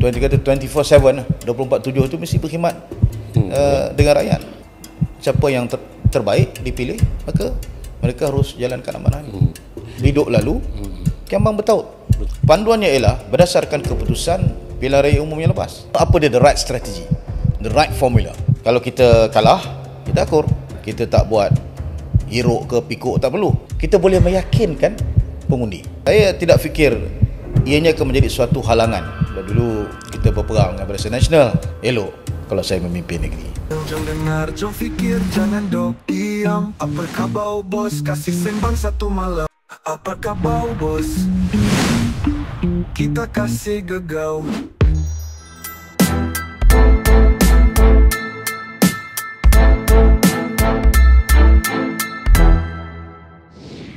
kata 24/7, 24/7 tu mesti berkhidmat dengan rakyat. Siapa yang terbaik dipilih, maka mereka harus jalankan amanah ini. Hidup lalu, kembang bertaut. Panduannya ialah berdasarkan keputusan pilihan raya umum yang lepas. Apa dia the right strategy, the right formula. Kalau kita kalah, kita akur. Kita tak buat hiruk ke pikuk, tak perlu. Kita boleh meyakinkan pengundi. Saya tidak fikir ianya akan menjadi suatu halangan. Kalau dulu kita berperang dengan Barisan Nasional, elok kalau saya memimpin negeri. Jangan dengar, jangan fikir, jangan dok diam. Apa khabar bos, kasih sembang satu malam. Apa khabar bos, kita kasih gegau.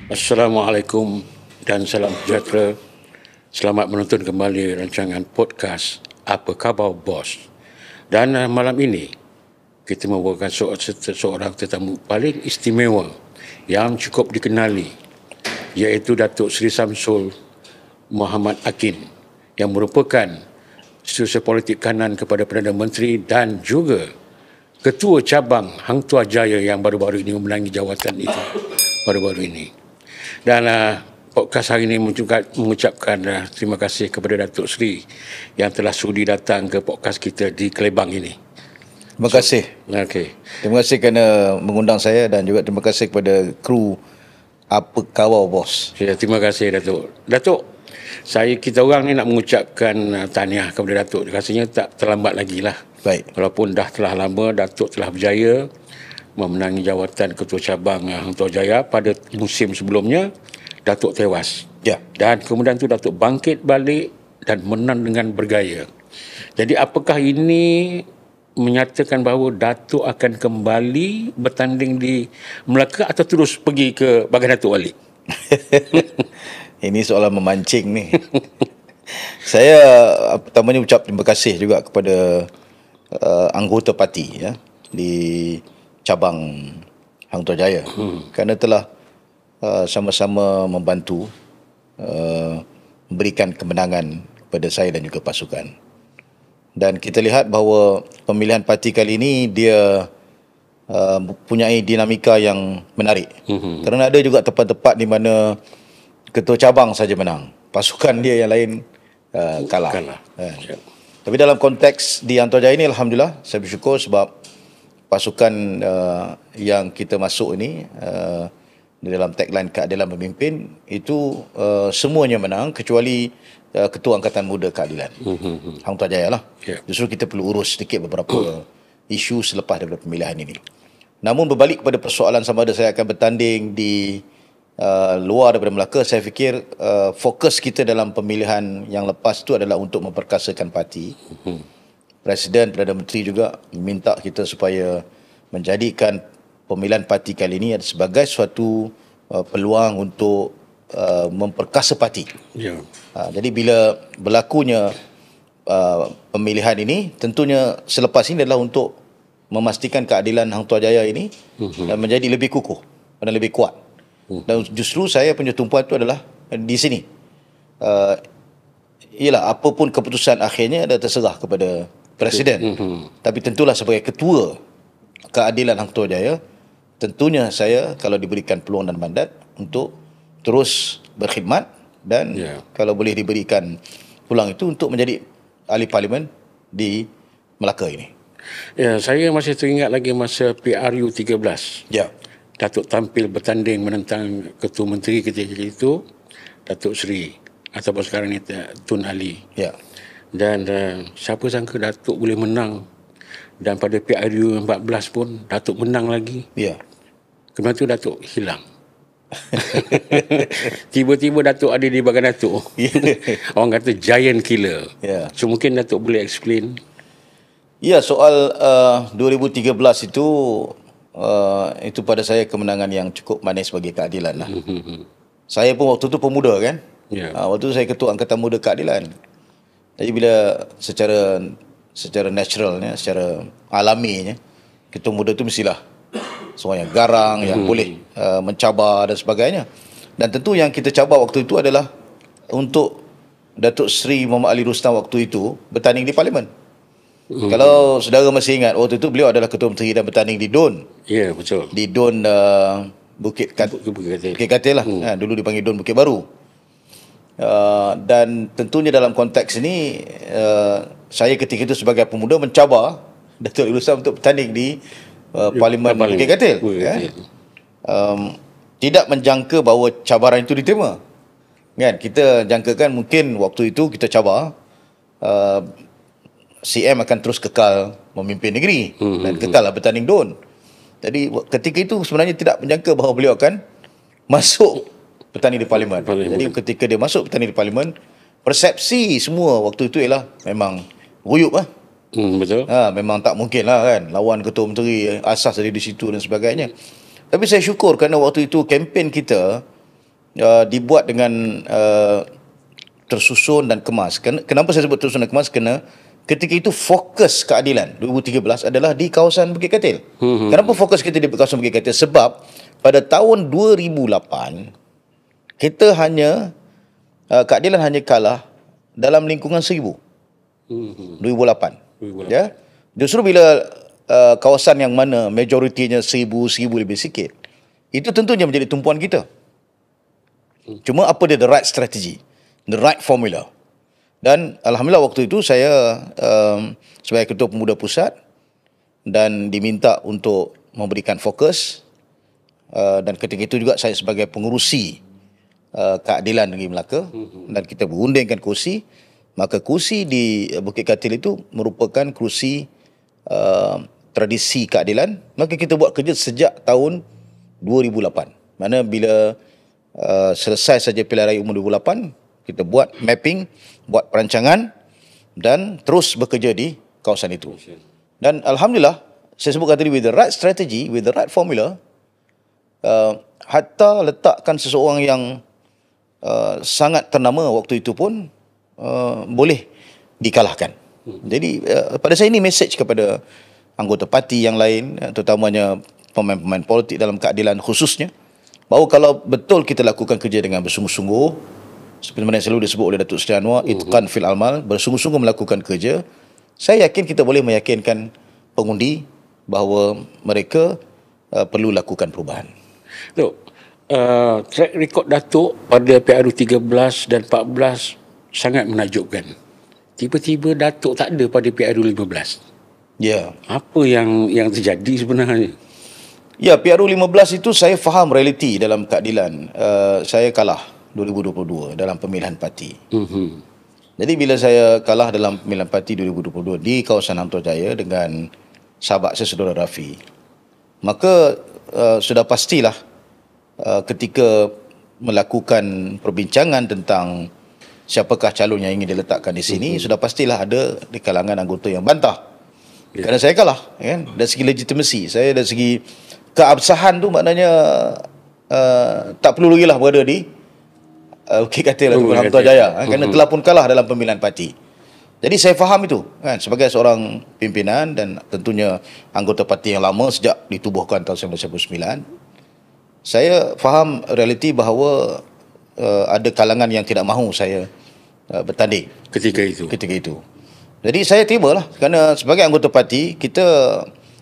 Assalamualaikum dan salam sejahtera. Selamat menonton kembali rancangan podcast Apa Khabar Bos. Dan malam ini kita membawakan seorang tetamu paling istimewa yang cukup dikenali, iaitu Datuk Seri Samsul Muhammad Akin, yang merupakan setiausaha politik kanan kepada Perdana Menteri dan juga Ketua Cabang Hang Tuah Jaya yang baru-baru ini memenangi jawatan itu baru-baru ini. Dan podcast hari ini mengucapkan terima kasih kepada Datuk Seri yang telah sudi datang ke podcast kita di Kelebang ini. Terima kasih. Okay. Terima kasih kerana mengundang saya dan juga terima kasih kepada kru Apa Khabar Bos. Ya, terima kasih Datuk. Datuk, kita orang ni nak mengucapkan tahniah kepada Datuk. Rasanya tak terlambat lagi lah. Baik. Walaupun dah telah lama Datuk telah berjaya memenangi jawatan Ketua Cabang Hang Tuah Jaya. Pada musim sebelumnya Datuk tewas. Ya. Dan kemudian tu Datuk bangkit balik dan menang dengan bergaya. Jadi apakah ini menyatakan bahawa Datuk akan kembali bertanding di Melaka atau terus pergi ke bahagian Datuk balik? Ini soalan memancing ni. Saya pertamanya ucap terima kasih juga kepada anggota parti ya di cabang Hang Tuah Jaya kerana telah sama-sama membantu memberikan kemenangan kepada saya dan juga pasukan. Dan kita lihat bahawa pemilihan parti kali ini dia mempunyai dinamika yang menarik. Kerana ada juga tempat-tempat di mana ketua cabang saja menang, pasukan dia yang lain kalah. Ya. Tapi dalam konteks di Hang Tuah Jaya ini, alhamdulillah saya bersyukur sebab pasukan yang kita masuk ini di dalam tagline keadilan memimpin itu semuanya menang kecuali Ketua Angkatan Muda Keadilan Hang Tuah Jaya lah. Justru kita perlu urus sedikit beberapa isu selepas daripada pemilihan ini. Namun berbalik kepada persoalan sama ada saya akan bertanding di luar daripada Melaka, saya fikir fokus kita dalam pemilihan yang lepas itu adalah untuk memperkasakan parti. Presiden, Perdana Menteri juga minta kita supaya menjadikan pemilihan parti kali ini sebagai suatu peluang untuk memperkasa parti. Ya. Jadi bila berlakunya pemilihan ini, tentunya selepas ini adalah untuk memastikan keadilan Hang Tuah Jaya ini menjadi lebih kukuh dan lebih kuat. Dan justru saya punya tumpuan itu adalah di sini. Ialah apapun keputusan akhirnya dah terserah kepada Presiden. Tapi tentulah sebagai Ketua Keadilan Hang Tuah Jaya, tentunya saya kalau diberikan peluang dan mandat untuk terus berkhidmat dan kalau boleh diberikan peluang itu untuk menjadi ahli parlimen di Melaka ini. Ya, saya masih teringat lagi masa PRU 13. Ya. Datuk tampil bertanding menentang Ketua Menteri ketika itu, Datuk Seri ataupun sekarang ni Tun Ali. Ya. Dan siapa sangka Datuk boleh menang. Dan pada PRU 14 pun Datuk menang lagi. Ya. Kemudian tu Datuk hilang. Tiba-tiba Datuk ada di bahagian Datuk. Orang kata giant killer. Ya. So mungkin Datuk boleh explain. Ya, soal 2013 itu pada saya kemenangan yang cukup manis bagi keadilan lah. Saya pun waktu tu pemuda kan. Waktu tu saya Ketua Angkatan Muda Keadilan. Jadi bila secara naturalnya, secara alaminya, Ketua Muda tu mestilah seorang yang garang, yang boleh mencabar dan sebagainya. Dan tentu yang kita cabar waktu itu adalah untuk Datuk Seri Muhammad Ali Rustam waktu itu bertanding di Parlimen. Kalau saudara masih ingat, waktu itu beliau adalah Ketua Menteri dan bertanding di DUN. Ya, betul. Di DUN Bukit Katil lah. Dulu dipanggil DUN Bukit Baru. Dan tentunya dalam konteks ini, saya ketika itu sebagai pemuda mencabar Datuk Rustam untuk bertanding di Parlimen Bukit Katil. Tidak menjangka bahawa cabaran itu diterima. Kan, kita jangkakan mungkin waktu itu kita cabar CM akan terus kekal memimpin negeri dan kekallah bertanding DUN. Jadi ketika itu sebenarnya tidak menjangka bahawa beliau akan masuk bertanding di Parlimen. Jadi ketika dia masuk bertanding di Parlimen, persepsi semua waktu itu ialah memang ruyup lah. Betul. Memang tak mungkin lah kan, lawan Ketua Menteri, asas dari di situ dan sebagainya. Tapi saya syukur kerana waktu itu kempen kita dibuat dengan tersusun dan kemas. Kenapa saya sebut tersusun dan kemas? Kerana ketika itu fokus keadilan 2013 adalah di kawasan Bukit Katil. Kenapa fokus kita di kawasan Bukit Katil? Sebab pada tahun 2008 kita hanya keadilan hanya kalah dalam lingkungan 1000. 2008. Ya. Justru bila kawasan yang mana majoritinya 1000 lebih sikit, itu tentunya menjadi tumpuan kita. Cuma apa dia the right strategy, the right formula. Dan alhamdulillah waktu itu saya sebagai Ketua Pemuda Pusat dan diminta untuk memberikan fokus, dan ketika itu juga saya sebagai pengurusi keadilan negeri Melaka, dan kita berundingkan kursi. Maka kursi di Bukit Katil itu merupakan kursi tradisi keadilan. Maka kita buat kerja sejak tahun 2008. Mana bila selesai saja pilihan raya umum 2008, kita buat mapping, buat perancangan dan terus bekerja di kawasan itu. Dan alhamdulillah, saya sebutkan tadi, with the right strategy, with the right formula, hatta letakkan seseorang yang sangat ternama waktu itu pun boleh dikalahkan. Jadi pada saya ini message kepada anggota parti yang lain, terutamanya pemain-pemain politik dalam keadilan khususnya, bahawa kalau betul kita lakukan kerja dengan bersungguh-sungguh, seperti mana yang selalu disebut oleh Datuk Seri Anwar, itqan fil amal, bersungguh-sungguh melakukan kerja, saya yakin kita boleh meyakinkan pengundi bahawa mereka perlu lakukan perubahan. Track record Datuk pada PRU 13 dan 14 sangat menakjubkan. Tiba-tiba Datuk tak ada pada PRU 15. Ya. Apa yang terjadi sebenarnya? Ya, PRU 15 itu saya faham realiti dalam keadilan. Saya kalah 2022 dalam pemilihan parti. Jadi bila saya kalah dalam pemilihan parti 2022 di kawasan Hang Tuah Jaya dengan sahabat saya, Saudara Rafi, maka sudah pastilah ketika melakukan perbincangan tentang siapakah calon yang ingin diletakkan di sini, sudah pastilah ada di kalangan anggota yang bantah. Kerana saya kalah, kan? Dari segi legitimasi, saya dari segi keabsahan tu maknanya tak perlu lagi lah berada di Bukit Katil atau Hang Tuah Jaya, kerana telah pun kalah dalam pemilihan parti. Jadi saya faham itu, kan, sebagai seorang pimpinan dan tentunya anggota parti yang lama sejak ditubuhkan tahun 1999, saya faham realiti bahawa ada kalangan yang tidak mahu saya bertanding ketika itu. Jadi saya terimalah, kerana sebagai anggota parti kita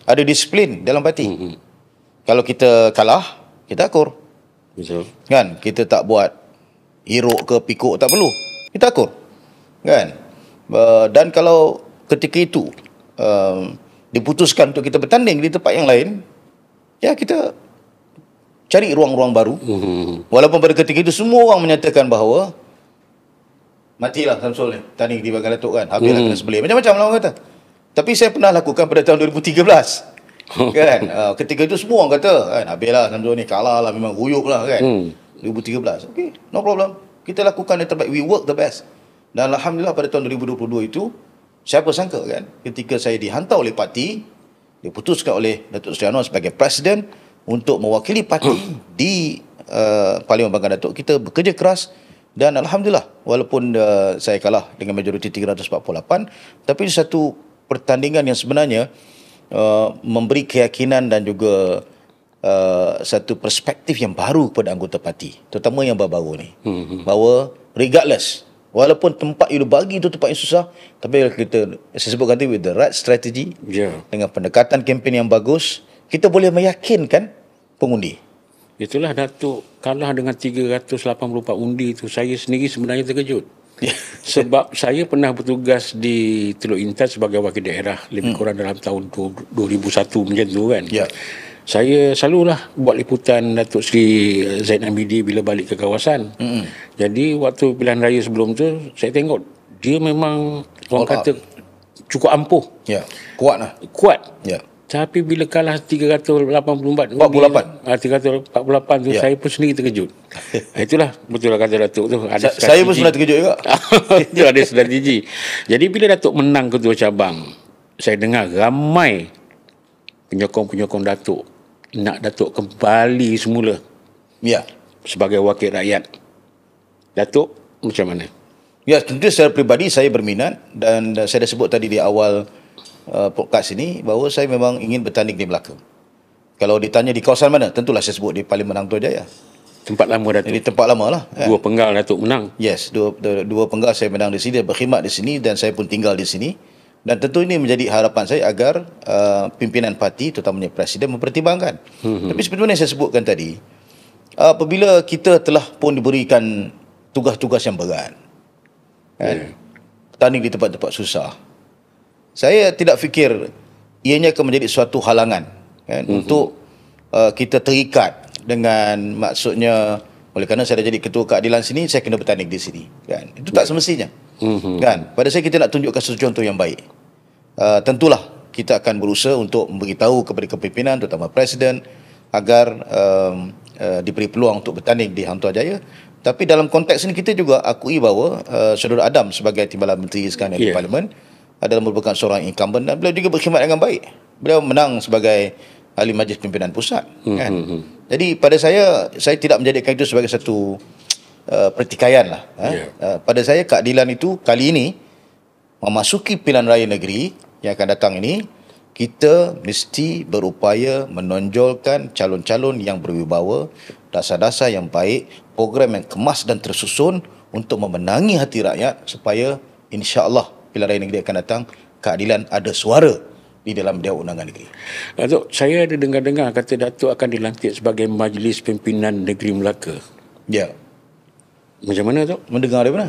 ada disiplin dalam parti. Kalau kita kalah, kita akur. Betul. Kan, kita tak buat hiruk ke pikuk, tak perlu. Kita akur. Kan? Dan kalau ketika itu diputuskan untuk kita bertanding di tempat yang lain, ya kita cari ruang-ruang baru. Walaupun pada ketika itu semua orang menyatakan bahawa matilah Samsul ni, tanding di bahagian Datuk, kan, habislah kena sebelih, macam-macam lah orang kata. Tapi saya pernah lakukan pada tahun 2013. Kan, ketika itu semua orang kata, kan, habislah Samsul ni, kalah lah, memang ruyuk lah, kan. 2013, okay, no problem, kita lakukan yang terbaik, we work the best. Dan alhamdulillah pada tahun 2022 itu, siapa sangka, kan, ketika saya dihantar oleh parti, diputuskan oleh Datuk Seri Anwar sebagai presiden untuk mewakili parti di Parlimen Banggan Datuk, kita bekerja keras. Dan alhamdulillah, walaupun saya kalah dengan majoriti 348, tapi satu pertandingan yang sebenarnya memberi keyakinan dan juga satu perspektif yang baru kepada anggota parti, terutama yang baru-baru ni, bahawa regardless Walaupun tempat you bagi itu tempat yang susah, tapi kalau saya sebutkan tadi, with the right strategy, dengan pendekatan kempen yang bagus, kita boleh meyakinkan pengundi. Itulah Datuk kalah dengan 384 undi itu. Saya sendiri sebenarnya terkejut. Sebab saya pernah bertugas di Teluk Intan sebagai wakil daerah lebih kurang dalam tahun 2001 macam tu kan. Saya selalulah buat liputan Datuk Seri Zaid Hamidi bila balik ke kawasan. Jadi waktu pilihan raya sebelum tu saya tengok dia memang orang kata cukup ampuh. Kuat lah. Kuat. Tapi bila kalah 348 348 tu saya pun sendiri terkejut. Itulah betul lah kata Datuk tu, ada strategi. Saya pun sebenarnya terkejut juga. Itu ada strategi. Jadi bila Datuk menang ketua cabang, saya dengar ramai penyokong-penyokong Datuk nak Datuk kembali semula sebagai wakil rakyat. Datuk macam mana? Ya, tentu secara peribadi saya berminat, dan saya dah sebut tadi di awal podcast ini bahawa saya memang ingin bertanding di Melaka. Kalau ditanya di kawasan mana, tentulah saya sebut di Parlimen Hang Tuah Jaya. Tempat lama Datuk. Jadi tempat lama lah. Dua penggal Datuk menang. Yes, dua penggal saya menang di sini, berkhidmat di sini, dan saya pun tinggal di sini. Dan tentu ini menjadi harapan saya agar pimpinan parti, terutamanya Presiden, mempertimbangkan. Tapi seperti mana yang saya sebutkan tadi, apabila kita telah pun diberikan tugas-tugas yang berat, bertanding di tempat-tempat susah, saya tidak fikir ianya akan menjadi suatu halangan untuk kita terikat dengan, maksudnya oleh kerana saya dah jadi ketua keadilan sini, saya kena bertanding di sini kan. Itu tak semestinya. Kan, pada saya kita nak tunjukkan satu contoh yang baik. Tentulah kita akan berusaha untuk memberitahu kepada kepimpinan, terutama Presiden, agar diberi peluang untuk bertanding di Hang Tuah Jaya. Tapi dalam konteks ini kita juga akui bahawa Saudara Adam sebagai Timbalan Menteri sekarang di Parlimen adalah merupakan seorang incumbent, dan beliau juga berkhidmat dengan baik. Beliau menang sebagai Ahli Majlis Pimpinan Pusat kan. Jadi pada saya tidak menjadikan itu sebagai satu pertikaian lah. Pada saya keadilan itu kali ini memasuki pilihan raya negeri yang akan datang ini, kita mesti berupaya menonjolkan calon-calon yang berwibawa, dasar-dasar yang baik, program yang kemas dan tersusun untuk memenangi hati rakyat, supaya insya-Allah pilihan raya negeri akan datang, keadilan ada suara di dalam Dewan Undangan Negeri. Datuk, saya ada dengar-dengar kata Datuk akan dilantik sebagai Majlis Pimpinan Negeri Melaka. Ya. Macam mana, Datuk? Mendengar dari mana?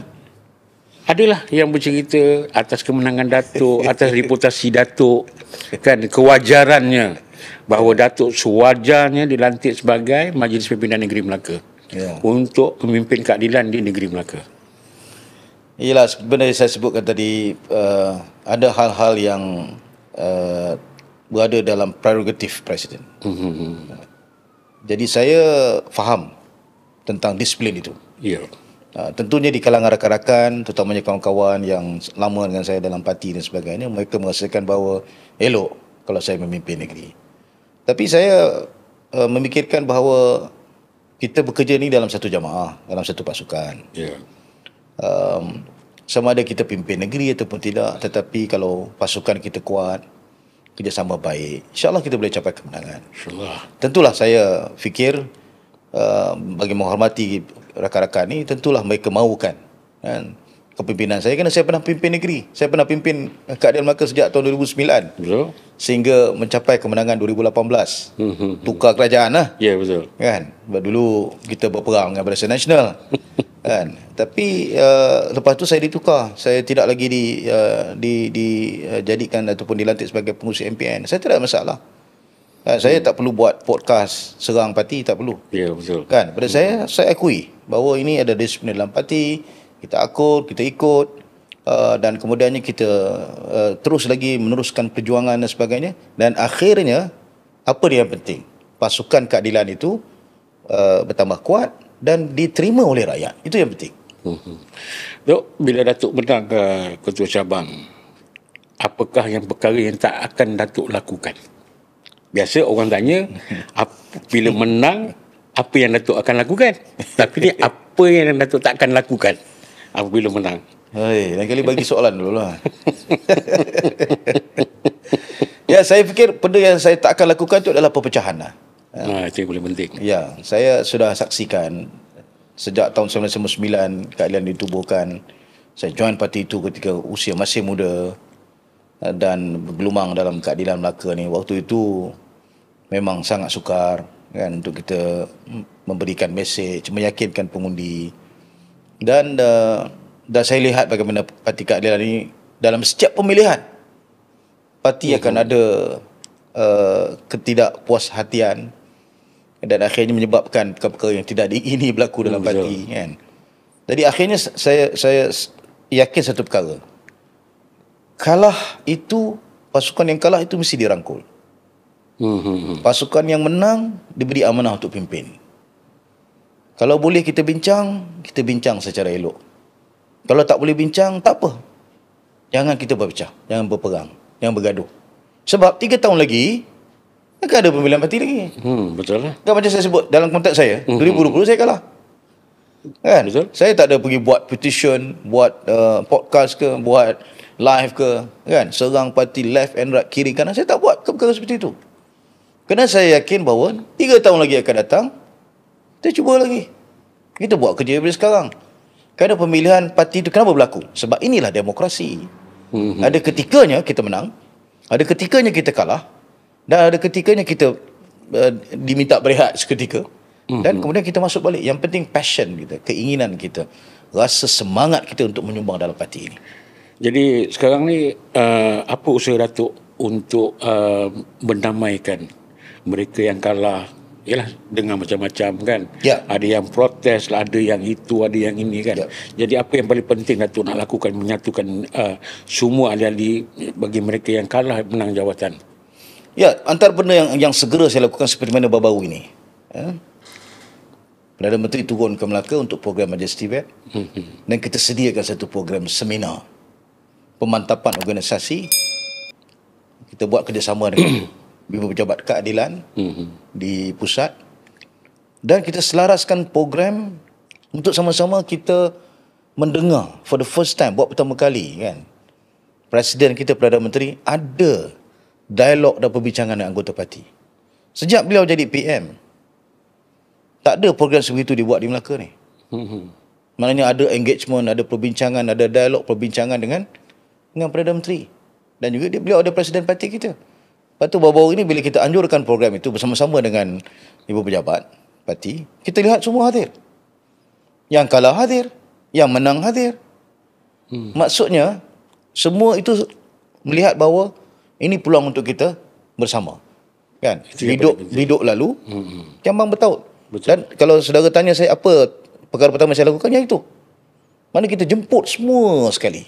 Adalah yang bercerita atas kemenangan Datuk, atas reputasi Datuk, kan, kewajarannya bahawa Datuk sewajarnya dilantik sebagai Majlis Pimpinan Negeri Melaka untuk memimpin keadilan di Negeri Melaka. Ialah sebenarnya saya sebutkan tadi, ada hal-hal yang berada dalam prerogatif Presiden. Jadi saya faham tentang disiplin itu. Tentunya di kalangan rakan-rakan, terutamanya kawan-kawan yang lama dengan saya dalam parti dan sebagainya, mereka merasakan bahawa elok kalau saya memimpin negeri. Tapi saya memikirkan bahawa kita bekerja ni dalam satu jamaah, dalam satu pasukan. Sama ada kita pimpin negeri ataupun tidak, tetapi kalau pasukan kita kuat, kerjasama baik, insya-Allah kita boleh capai kemenangan. InsyaAllah. Tentulah saya fikir bagi menghormati rakan-rakan ni, tentulah mereka mahukan kan kepimpinan saya, kerana saya pernah pimpin negeri. Saya pernah pimpin keadilan Melaka sejak tahun 2009. Betul. Sehingga mencapai kemenangan 2018. Tukar kerajaan lah. Ya, betul. Kan? Sebab dulu kita berperang dengan Barisan Nasional. Kan? Tapi lepas tu saya ditukar. Saya tidak lagi dijadikan ataupun dilantik sebagai pengurusi MPN. Saya tidak ada masalah. Saya tak perlu buat podcast serang parti, tak perlu. Ya, betul. Kan? Pada saya akui bahawa ini ada disiplin dalam parti. Kita akur, kita ikut, dan kemudiannya kita terus lagi meneruskan perjuangan dan sebagainya. Dan akhirnya, apa dia yang penting? Pasukan keadilan itu bertambah kuat dan diterima oleh rakyat. Itu yang penting. Dok, bila Datuk menang ketua cabang, apakah yang perkara yang tak akan Datuk lakukan? Biasa orang tanya, bila menang, apa yang Datuk akan lakukan? Tapi ni, apa yang Datuk tak akan lakukan apabila menang? Lain kali bagi soalan dulu lah. Ya, saya fikir benda yang saya tak akan lakukan itu adalah perpecahan lah. Itu yang paling penting. Ya, saya sudah saksikan sejak tahun 1999 keadilan ditubuhkan. Saya join parti itu ketika usia masih muda dan bergelumang dalam keadilan Melaka ni. Waktu itu memang sangat sukar kan untuk kita memberikan mesej, meyakinkan pengundi. Dan saya lihat bagaimana Parti Keadilan ini dalam setiap pemilihan parti akan ada ketidakpuashatian dan akhirnya menyebabkan perkara-perkara yang tidak diingini berlaku dalam parti kan. Jadi akhirnya saya yakin satu perkara. Kalah itu, pasukan yang kalah itu mesti dirangkul. Pasukan yang menang diberi amanah untuk pimpin. Kalau boleh kita bincang secara elok. Kalau tak boleh bincang, tak apa. Jangan kita berpecah, jangan berperang, jangan bergaduh. Sebab 3 tahun lagi akan ada pemilihan parti lagi. Betul lah. Kan macam saya sebut dalam konteks saya, 2020 saya kalah. Kan? Betul. Saya tak ada pergi buat petition, buat podcast ke, buat live ke, kan? Serang parti left and right, kiri kanan. Saya tak buat perkara seperti itu. Kerana saya yakin bahawa 3 tahun lagi akan datang, kita cuba lagi. Kita buat kerja daripada sekarang. Kerana pemilihan parti itu kenapa berlaku? Sebab inilah demokrasi. Ada ketikanya kita menang, ada ketikanya kita kalah, dan ada ketikanya kita diminta berehat seketika. Dan kemudian kita masuk balik. Yang penting passion kita, keinginan kita, rasa semangat kita untuk menyumbang dalam parti ini. Jadi sekarang ni apa usaha Datuk untuk mendamaikan mereka yang kalah? Yalah, dengan macam-macam kan. Ya. Ada yang protes lah, ada yang itu, ada yang ini kan. Ya. Jadi apa yang paling penting Datuk nak lakukan, menyatukan semua ahli-ahli bagi mereka yang kalah menang jawatan? Ya, antara benda yang segera saya lakukan seperti mana baru-baru ini. Perdana Menteri turun ke Melaka untuk program Majesty Bed. Dan kita sediakan satu program seminar pemantapan organisasi. Kita buat kerjasama dengan Bima Pejabat Keadilan di pusat. Dan kita selaraskan program untuk sama-sama kita mendengar for the first time, buat pertama kali kan. Presiden kita, Perdana Menteri, ada dialog dan perbincangan dengan anggota parti. Sejak beliau jadi PM, tak ada program sebegitu dibuat di Melaka ni. Maknanya ada engagement, ada perbincangan, ada dialog perbincangan dengan Perdana Menteri. Dan juga beliau ada Presiden parti kita. Lepas tu baru-baru ini bila kita anjurkan program itu bersama-sama dengan ibu pejabat parti, kita lihat semua hadir. Yang kalah hadir, yang menang hadir. Maksudnya, semua itu melihat bahawa ini peluang untuk kita bersama. Kan? Hidup lalu, tiambang bertaut. Betul. Dan kalau saudara tanya saya apa perkara pertama saya lakukan, yang itu. Mana kita jemput semua sekali.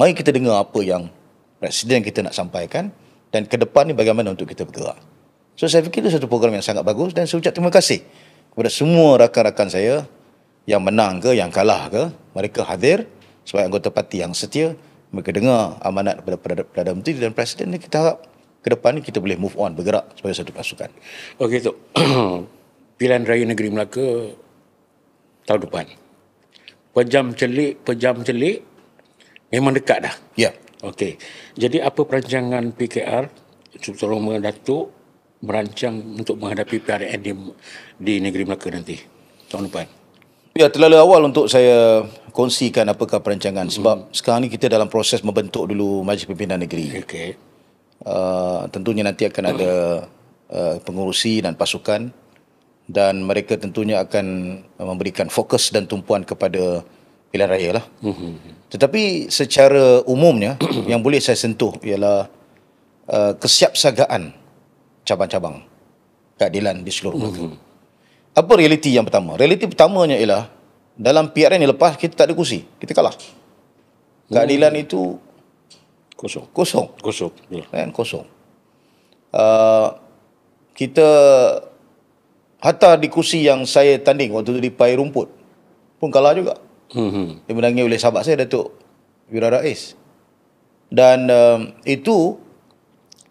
Mari kita dengar apa yang Presiden kita nak sampaikan dan ke depan ni bagaimana untuk kita bergerak. So saya fikir itu satu program yang sangat bagus dan saya ucap terima kasih kepada semua rakan-rakan saya yang menang ke, yang kalah ke, mereka hadir sebagai anggota parti yang setia. Mereka dengar amanat daripada Perdana Menteri dan Presiden, dan kita harap ke depan ni kita boleh move on, bergerak sebagai satu pasukan. Okey tu. Pilihan Raya Negeri Melaka tahun depan. Pejam celik memang dekat dah. Ya. Okey. Jadi apa perancangan PKR terutama Datuk merancang untuk menghadapi PRN di negeri Melaka nanti tahun depan? Ya, terlalu awal untuk saya kongsikan apakah perancangan sebab sekarang ni kita dalam proses membentuk dulu Majlis Pimpinan Negeri. Okey. Tentunya nanti akan ada pengurusi dan pasukan, dan mereka tentunya akan memberikan fokus dan tumpuan kepada pilihan raya lah. Tetapi secara umumnya yang boleh saya sentuh ialah kesiapsiagaan cabang-cabang keadilan di seluruh Melaka. Apa realiti yang pertama? Realiti pertamanya ialah dalam PRN yang lepas kita tak ada kursi, kita kalah. Keadilan itu Kosong. Ya. Kan, kosong. Kita hatta di kursi yang saya tanding waktu itu di Pai Rumput pun kalah juga. Dimenangi oleh sahabat saya, Datuk Wira Rais. Dan itu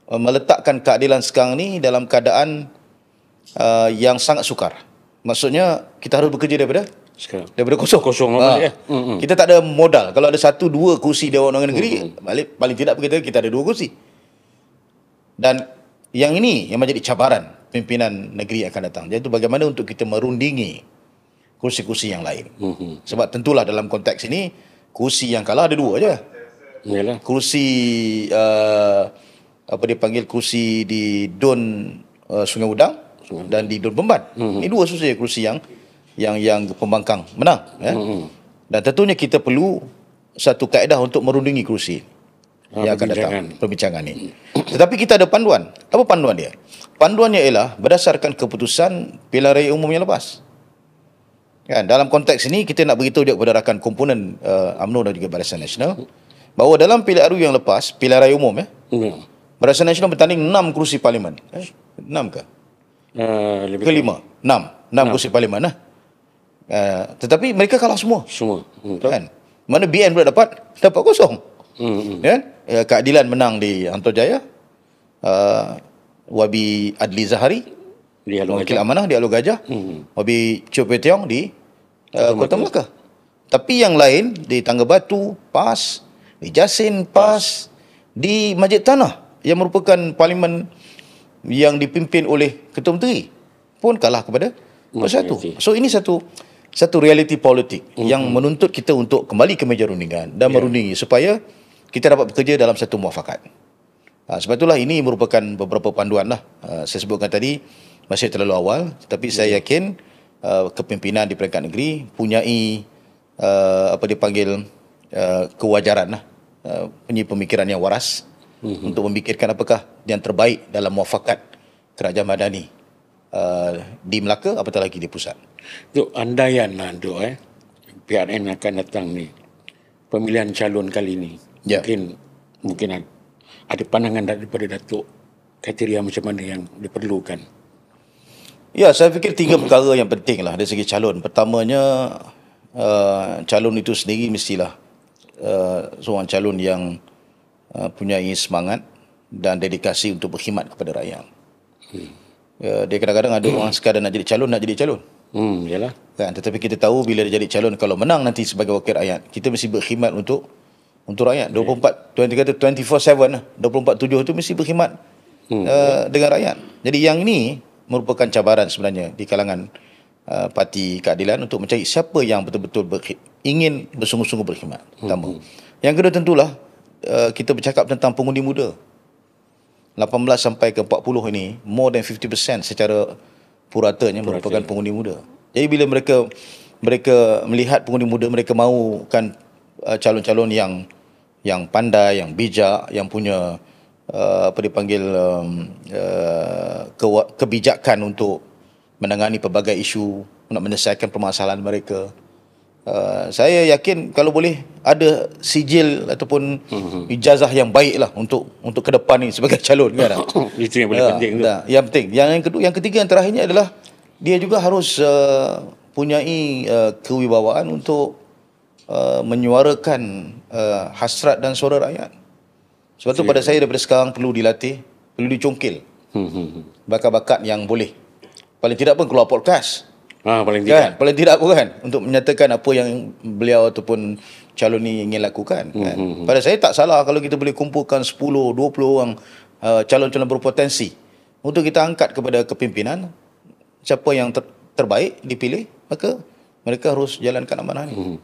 meletakkan keadilan sekarang ni dalam keadaan yang sangat sukar. Maksudnya kita harus bekerja daripada kosong. Kita tak ada modal. Kalau ada 1-2 kursi Dewan Undangan Negeri, paling tidak kita ada 2 kursi. Dan yang ini yang menjadi cabaran pimpinan negeri akan datang. Iaitu bagaimana untuk kita merundingi kursi-kursi yang lain. Sebab tentulah dalam konteks ini Kursi yang kalah ada 2 je. Yalah. Kursi apa dia panggil, kursi di Dun Sungai Udang dan di Dun Pemban. Ini 2 saja kursi yang pembangkang menang, Dan tentunya kita perlu satu kaedah untuk merundingi kursi yang akan datang, perbincangan ini. Tetapi kita ada panduan. Apa panduan dia? Panduannya ialah berdasarkan keputusan Pilihan Raya Umum yang lepas. Kan, dalam konteks ini kita nak beritahu juga kepada rakan komponen UMNO dan juga Barisan Nasional bahawa dalam pilihan raya yang lepas, Pilihan Raya Umum Barisan Nasional bertanding 6 kerusi parlimen. 6 ke? Ke 5? 6 kerusi parlimen lah. Tetapi mereka kalah semua. Kan? Mana BN pula dapat 0. Kan? Keadilan menang di Antarjaya. Wabi Adli Zahari di Wakil Amanah di Alor Gajah. Wabi Choo Pei Tiong di Kota Melaka. Tapi yang lain di Tangga Batu PAS, di Jasin PAS, di Masjid Tanah yang merupakan parlimen yang dipimpin oleh Ketua Menteri pun kalah kepada Bersatu. So ini satu realiti politik yang menuntut kita untuk kembali ke meja rundingan dan merundingi supaya kita dapat bekerja dalam satu muafakat. Sebab itulah ini merupakan beberapa panduan lah. Saya sebutkan tadi masih terlalu awal, tetapi saya yakin kepimpinan di peringkat negeri punyai apa dipanggil kewajaran lah, punya pemikiran yang waras untuk memikirkan apakah yang terbaik dalam muafakat kerajaan madani di Melaka apatah lagi di pusat. Untuk andaian lah untuk PRN akan datang ni, pemilihan calon kali ni, mungkin ada pandangan daripada Datuk kriteria macam mana yang diperlukan? Ya, saya fikir 3 perkara yang penting lah dari segi calon. Pertamanya, calon itu sendiri mestilah seorang calon yang punyai semangat dan dedikasi untuk berkhidmat kepada rakyat. Dia kadang-kadang ada orang sekadar nak jadi calon. Yalah. Kan, tetapi kita tahu bila dia jadi calon, kalau menang nanti sebagai wakil rakyat, kita mesti berkhidmat untuk rakyat. 24/7 lah. 24/7 itu mesti berkhidmat dengan rakyat. Jadi yang ini merupakan cabaran sebenarnya di kalangan Parti Keadilan untuk mencari siapa yang betul-betul ingin bersungguh-sungguh berkhidmat. Pertama. Yang kedua tentulah kita bercakap tentang pengundi muda. 18 sampai ke 40 ini, more than 50% secara puratanya merupakan pengundi muda. Jadi bila mereka melihat pengundi muda, mereka mahukan calon-calon yang pandai, yang bijak, yang punya apa dipanggil kebijakan untuk menangani pelbagai isu, nak menyelesaikan permasalahan mereka. Saya yakin kalau boleh ada sijil ataupun ijazah yang baik lah untuk ke depan ni sebagai calon kan. Itu yang paling penting tu. Yang penting. Yang ketiga, yang terakhirnya adalah dia juga harus punyai kewibawaan untuk menyuarakan hasrat dan suara rakyat. Sebab tu pada saya daripada sekarang perlu dilatih, perlu dicongkil bakat-bakat yang boleh. Paling tidak pun keluar podcast. Paling tidak. Kan? Paling tidak pun kan, untuk menyatakan apa yang beliau ataupun calon ni ingin lakukan. Kan? Pada saya tak salah kalau kita boleh kumpulkan 10, 20 orang calon-calon berpotensi untuk kita angkat kepada kepimpinan. Siapa yang terbaik dipilih, maka mereka harus jalankan amanah ni.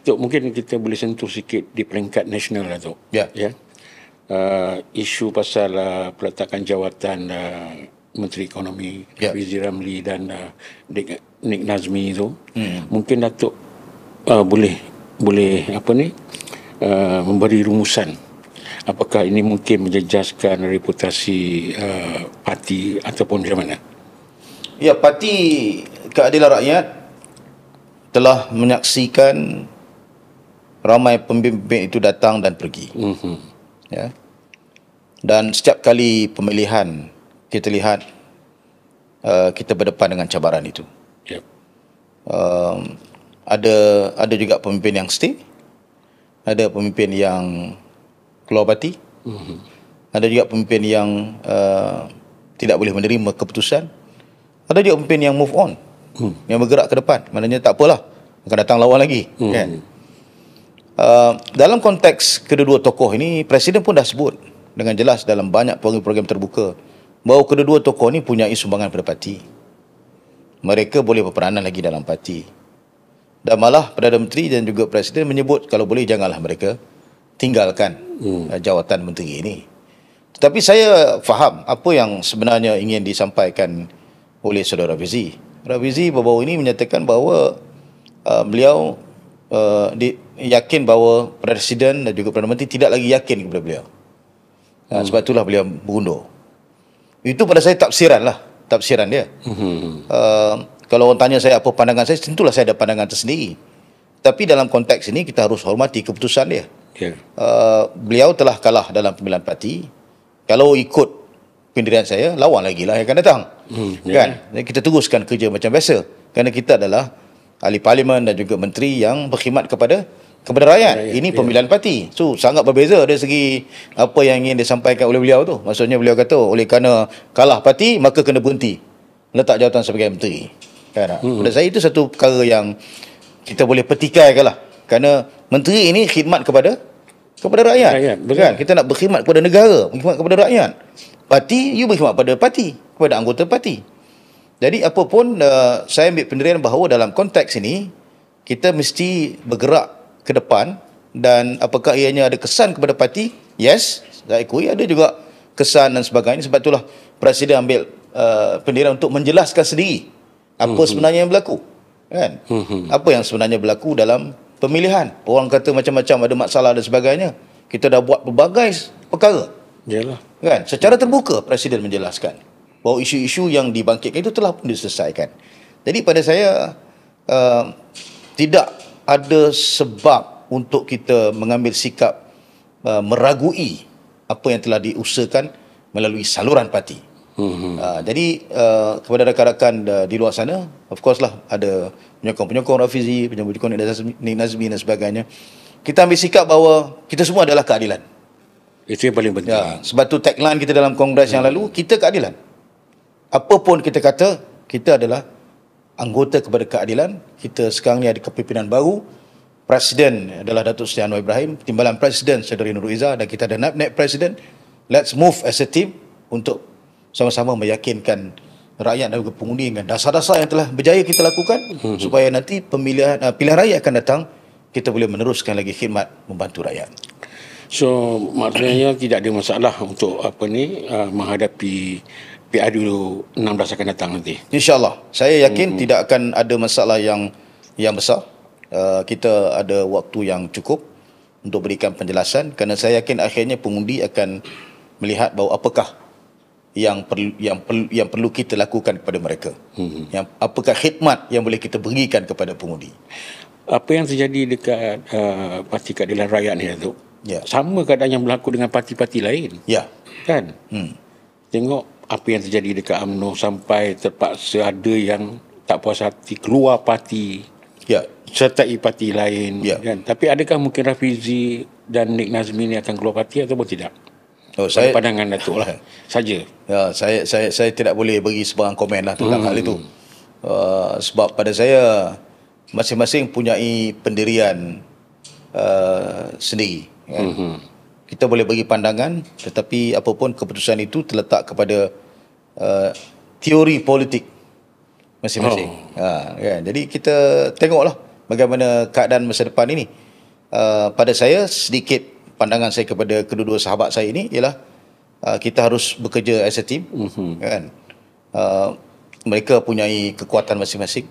Tok, mungkin kita boleh sentuh sikit di peringkat nasional lah, Tok. Ya. Isu pasal peletakan jawatan Menteri Ekonomi Fizi Ramli dan Nik Nazmi itu, mungkin Datuk boleh apa ni memberi rumusan apakah ini mungkin menjejaskan reputasi parti ataupun macam mana? Ya, Parti Keadilan Rakyat telah menyaksikan ramai pemimpin itu datang dan pergi. Ya. Dan setiap kali pemilihan kita lihat kita berdepan dengan cabaran itu. Ada juga pemimpin yang stay, ada pemimpin yang keluar parti, ada juga pemimpin yang tidak boleh menerima keputusan, ada juga pemimpin yang move on, yang bergerak ke depan. Maknanya tak apalah, akan datang lawan lagi. Kan? Dalam konteks kedua-dua tokoh ini, Presiden pun dah sebut dengan jelas dalam banyak program-program terbuka bahawa kedua-dua tokoh ini punya sumbangan pada parti. Mereka boleh berperanan lagi dalam parti. Dan malah Perdana Menteri dan juga Presiden menyebut kalau boleh janganlah mereka tinggalkan jawatan menteri ini. Tetapi saya faham apa yang sebenarnya ingin disampaikan oleh Saudara Rafizi. Rafizi baru-baru ini menyatakan bahawa beliau yakin bahawa Presiden dan juga Perdana Menteri tidak lagi yakin kepada beliau. Sebab itulah beliau berundur. Itu pada saya tafsiran dia. Kalau orang tanya saya apa pandangan saya, tentulah saya ada pandangan tersendiri. Tapi dalam konteks ini kita harus hormati keputusan dia. Beliau telah kalah dalam pemilihan parti. Kalau ikut pendirian saya, lawan lagi lah yang akan datang. Kan? Kita teruskan kerja macam biasa. Kerana kita adalah ahli parlimen dan juga menteri yang berkhidmat kepada rakyat. Ini pemilihan parti. So sangat berbeza dari segi apa yang ingin disampaikan oleh beliau tu. Maksudnya beliau kata oleh kerana kalah parti maka kena berhenti letak jawatan sebagai menteri. Kan? Pada saya itu satu perkara yang kita boleh petikaikan lah. Kerana menteri ini khidmat kepada rakyat. Kan? Kita nak berkhidmat kepada negara, berkhidmat kepada rakyat. Parti, you berkhidmat pada parti, kepada anggota parti. Jadi apapun, saya ambil pendirian bahawa dalam konteks ini, kita mesti bergerak ke depan. Dan apakah ianya ada kesan kepada parti? Yes, saya akui ada juga kesan dan sebagainya. Sebab itulah Presiden ambil pendirian untuk menjelaskan sendiri apa sebenarnya yang berlaku. Kan? Apa yang sebenarnya berlaku dalam pemilihan. Orang kata macam-macam ada masalah dan sebagainya. Kita dah buat berbagai perkara. Yalah. Kan? Secara terbuka Presiden menjelaskan bahawa isu-isu yang dibangkitkan itu telah pun diselesaikan. Jadi pada saya tidak ada sebab untuk kita mengambil sikap meragui apa yang telah diusahakan melalui saluran parti. Jadi kepada rakan-rakan di luar sana, of course lah ada penyokong-penyokong Rafizi, penyokong Nik Nazmi dan sebagainya. Kita ambil sikap bahawa kita semua adalah keadilan. Itu yang paling penting. Sebab tu tagline kita dalam kongres yang lalu, kita keadilan. Apapun kita kata, kita adalah anggota kepada keadilan. Kita sekarang ni ada kepimpinan baru. Presiden adalah Datuk Seri Anwar Ibrahim, Timbalan Presiden Saudari Nurul Izzah, dan kita ada naib Presiden. Let's move as a team untuk sama-sama meyakinkan rakyat dan juga pengundi dengan dasar-dasar yang telah berjaya kita lakukan supaya nanti pilihan raya akan datang, kita boleh meneruskan lagi khidmat membantu rakyat. So maknanya tidak ada masalah untuk menghadapi PRU 16 akan datang nanti. InsyaAllah. Saya yakin tidak akan ada masalah yang besar. Kita ada waktu yang cukup untuk berikan penjelasan, kerana saya yakin akhirnya pengundi akan melihat bahawa apakah yang perlu kita lakukan kepada mereka. Yang apakah khidmat yang boleh kita berikan kepada pengundi. Apa yang terjadi dekat Parti Keadilan Rakyat ni, Datuk? Sama keadaan yang berlaku dengan parti-parti lain. Kan? Tengok apa yang terjadi dekat UMNO sampai terpaksa ada yang tak puas hati keluar parti. Sertai parti lain. Kan? Tapi adakah mungkin Rafizi dan Nik Nazmi ni akan keluar parti ataupun tidak? Saya pandangan Datuk lah saja. Saya tidak boleh bagi sebarang komen lah tentang hal itu. Sebab pada saya masing-masing punyai pendirian sendiri. Kita boleh bagi pandangan, tetapi apapun keputusan itu terletak kepada teori politik masing-masing. Kan? Jadi kita tengoklah bagaimana keadaan masa depan ini. Pada saya sedikit pandangan saya kepada kedua-dua sahabat saya ini ialah kita harus bekerja as a team. Kan? Mereka punyai kekuatan masing-masing.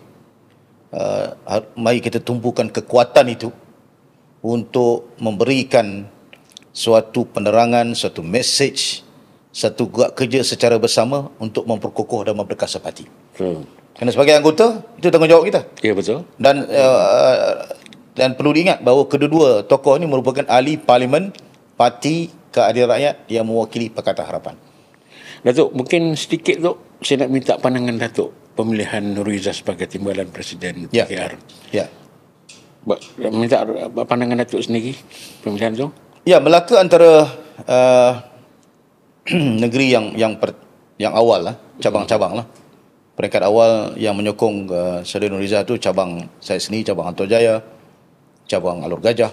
Mari kita tumpukan kekuatan itu untuk memberikan suatu penerangan, suatu message, satu gerak kerja secara bersama untuk memperkokoh dan memperkasa parti. Kerana sebagai anggota, itu tanggungjawab kita. Ya, betul. Dan perlu diingat bahawa kedua-dua tokoh ini merupakan ahli parlimen Parti Keadilan Rakyat yang mewakili Pakatan Harapan. Datuk, mungkin sedikit tu saya nak minta pandangan Datuk pemilihan Nurul Izzah sebagai Timbalan Presiden PKR. Minta pandangan Datuk sendiri pemilihan tu. Melaka antara negeri yang awal lah, cabang-cabang lah. Peringkat awal yang menyokong Saudari Nurul Izzah tu cabang saya sendiri, cabang Anton Jaya, cabang Alor Gajah,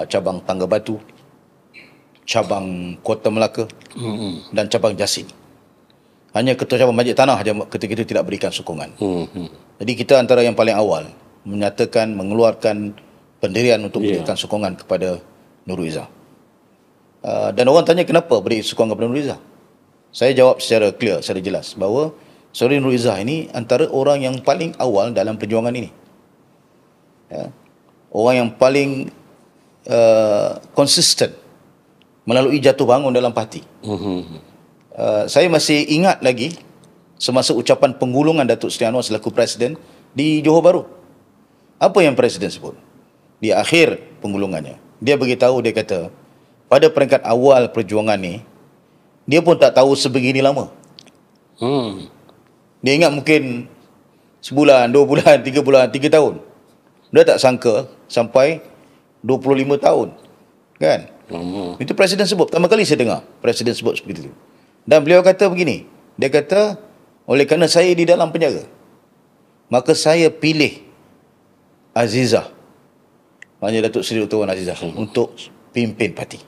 cabang Tangga Batu, cabang Kota Melaka dan cabang Jasin. Hanya ketua cabang Majik Tanah saja ketika itu tidak berikan sokongan. Jadi kita antara yang paling awal. menyatakan, mengeluarkan pendirian untuk berikan sokongan kepada Nurul Izzah. Dan orang tanya kenapa beri sokongan kepada Nurul Izzah. Saya jawab secara clear, secara jelas bahawa saudari Nurul Izzah ini antara orang yang paling awal dalam perjuangan ini. Ya. Orang yang paling konsisten melalui jatuh bangun dalam parti. Saya masih ingat lagi semasa ucapan penggulungan Datuk Seri Anwar selaku Presiden di Johor Bahru. Apa yang Presiden sebut? Di akhir penggulungannya, dia beritahu, dia kata, pada peringkat awal perjuangan ni, dia pun tak tahu sebegini lama. Dia ingat mungkin sebulan, 2 bulan, 3 bulan, 3 tahun. Dia tak sangka sampai 25 tahun. Kan? Itu Presiden sebut. Pertama kali saya dengar Presiden sebut seperti itu. Dan beliau kata begini, dia kata, oleh kerana saya di dalam penjara, maka saya pilih Azizah, maknanya Datuk Seri Dr. Wan Azizah, untuk pimpin parti.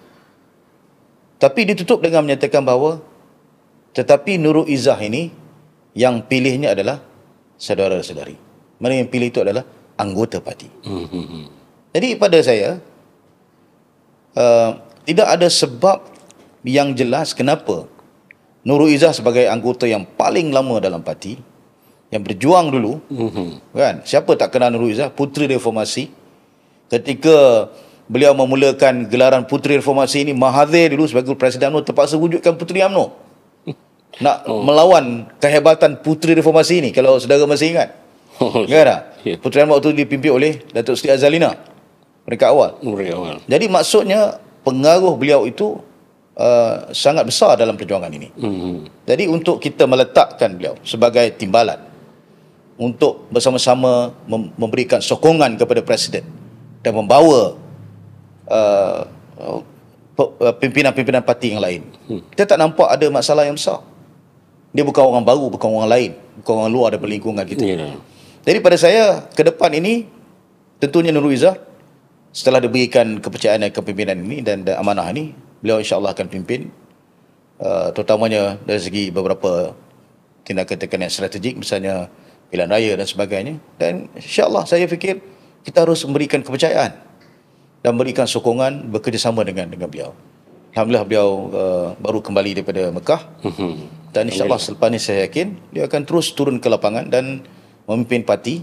Tapi ditutup dengan menyatakan bahawa tetapi Nurul Izzah ini yang pilihnya adalah saudara-saudari. Mana yang pilih itu adalah anggota parti. Jadi pada saya tidak ada sebab yang jelas kenapa Nurul Izzah sebagai anggota yang paling lama dalam parti, yang berjuang dulu, kan? Siapa tak kenal Nurul Izzah, Puteri Reformasi. Ketika beliau memulakan gelaran Puteri Reformasi ini, Mahathir dulu sebagai Presiden UMNO terpaksa wujudkan Puteri UMNO. Nak melawan kehebatan Puteri Reformasi ini, kalau saudara masih ingat. Ingat tak? Puteri UMNO itu dipimpin oleh Datuk Seri Azalina, peringkat awal. Jadi maksudnya pengaruh beliau itu sangat besar dalam perjuangan ini. Jadi untuk kita meletakkan beliau sebagai timbalan untuk bersama-sama memberikan sokongan kepada Presiden dan membawa pimpinan-pimpinan parti yang lain, kita tak nampak ada masalah yang besar. Dia bukan orang baru, bukan orang lain, bukan orang luar daripada lingkungan kita. Jadi pada saya, ke depan ini tentunya Nurul Izzah setelah diberikan kepercayaan dan kepimpinan ini dan amanah ini, beliau insya-Allah akan pimpin, terutamanya dari segi beberapa tindakan-tindakan yang strategik, misalnya pilihan raya dan sebagainya. Dan insya-Allah saya fikir kita harus memberikan kepercayaan dan berikan sokongan, bekerjasama dengan beliau. Alhamdulillah beliau baru kembali daripada Mekah, dan insya-Allah selepas ini saya yakin dia akan terus turun ke lapangan dan memimpin parti,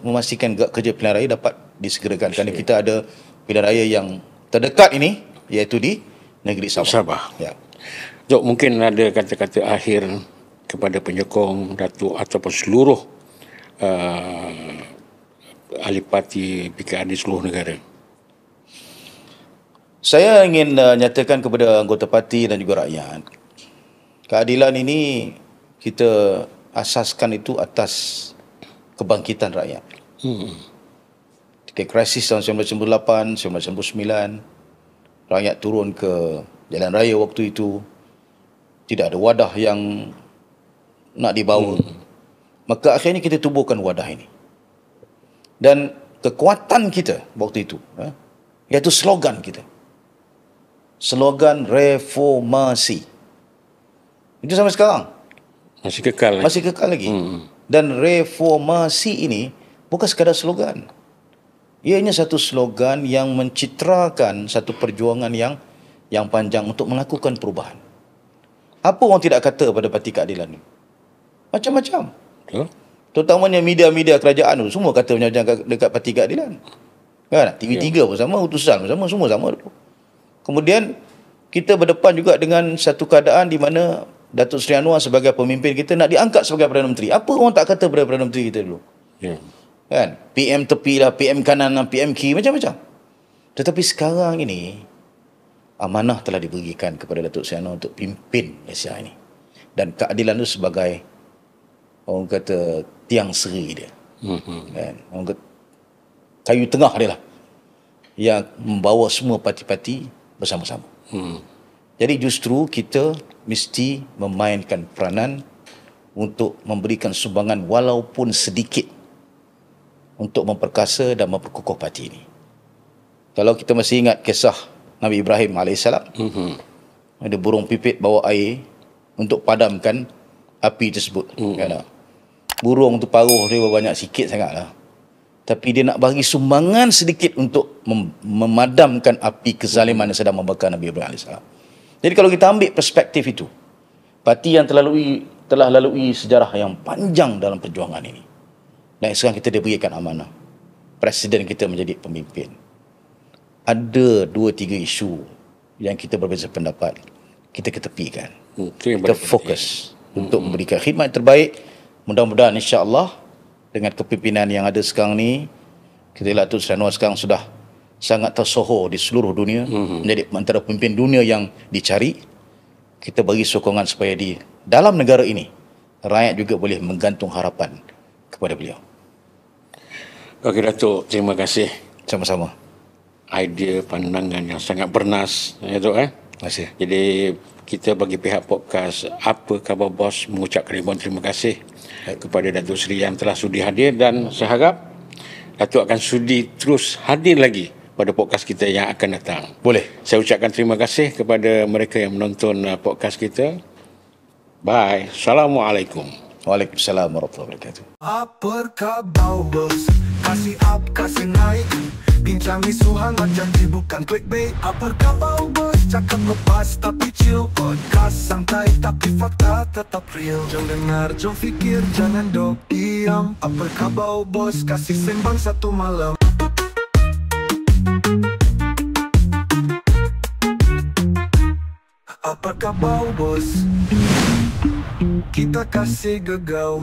memastikan kerja pilihan raya dapat disegerakan. Kerana kita ada pilihan raya yang terdekat ini, iaitu di negeri Sabah. Ya. Jok, mungkin ada kata-kata akhir kepada penyokong Datuk ataupun seluruh ahli parti PKR di seluruh negara. Saya ingin nyatakan kepada anggota parti dan juga rakyat, keadilan ini kita asaskan itu atas kebangkitan rakyat. Ketika krisis tahun 1998, 1999, rakyat turun ke jalan raya waktu itu, tidak ada wadah yang nak dibawa. Maka akhirnya kita tubuhkan wadah ini. Dan kekuatan kita waktu itu, iaitu slogan kita. Slogan reformasi. Itu sampai sekarang. Masih kekal. Masih kekal lagi. Dan reformasi ini bukan sekadar slogan. Ianya satu slogan yang mencitrakan satu perjuangan yang panjang untuk melakukan perubahan. Apa orang tidak kata pada Parti Keadilan ini? Macam-macam. Terutamanya media-media kerajaan tu semua kata macam-macam dekat Parti Keadilan. Kan? TV3 pun sama, utusan pun sama, semua sama dulu. Kemudian kita berdepan juga dengan satu keadaan di mana Datuk Seri Anwar sebagai pemimpin kita nak diangkat sebagai Perdana Menteri. Apa orang tak kata pada Perdana Menteri kita dulu? Kan? PM tepi lah, PM kanan lah, PM kiri, macam-macam. Tetapi sekarang ini amanah telah diberikan kepada Datuk Seri Anwar untuk pimpin Malaysia ini. Dan keadilan itu sebagai, orang kata, tiang seri dia. Kan? Orang kata, kayu tengah dia lah, yang membawa semua parti-parti bersama-sama. Jadi justru kita mesti memainkan peranan untuk memberikan sumbangan walaupun sedikit untuk memperkasa dan memperkukuh parti ini. Kalau kita masih ingat kisah Nabi Ibrahim AS, ada burung pipit bawa air untuk padamkan api tersebut. Kan? Burung tu paruh dia banyak sikit sangat lah. tapi dia nak bagi sumbangan sedikit untuk memadamkan api kezaliman yang sedang membakar Nabi Ibrahim AS. Jadi kalau kita ambil perspektif itu, parti yang telah lalui sejarah yang panjang dalam perjuangan ini, dan sekarang kita diberikan amanah, Presiden kita menjadi pemimpin. Ada 2-3 isu yang kita berbeza pendapat, kita ketepikan. Kita fokus untuk memberikan khidmat yang terbaik. Mudah-mudahan insya-Allah dengan kepimpinan yang ada sekarang ni, kita lihat Datuk Seri Anwar sekarang sudah sangat tersohor di seluruh dunia, menjadi antara pemimpin dunia yang dicari. Kita bagi sokongan supaya di dalam negara ini, rakyat juga boleh menggantung harapan kepada beliau. Okey Datuk, terima kasih. Sama-sama. Idea pandangan yang sangat bernas, ya Datuk. Terima kasih. Jadi kita bagi pihak podcast Apa Khabar Bos mengucapkan ribuan terima kasih kepada Datuk Seri yang telah sudi hadir, dan saya harap Datuk akan sudi terus hadir lagi pada podcast kita yang akan datang. Boleh. Saya ucapkan terima kasih kepada mereka yang menonton podcast kita. Bye. Assalamualaikum. Waalaikumsalam warahmatullahi wabarakatuh. Apa khabar bos? Kasih up, kasih naik. Bincang isu hangat, janji bukan clickbait. Apa khabar bos? Cakap lepas tapi chill. Podcast santai tapi fakta tetap real. Jom dengar, jom fikir, jangan dok diam. Apa khabar bos? Kasih sembang satu malam. Apa khabar bos? Kita kasih gegau.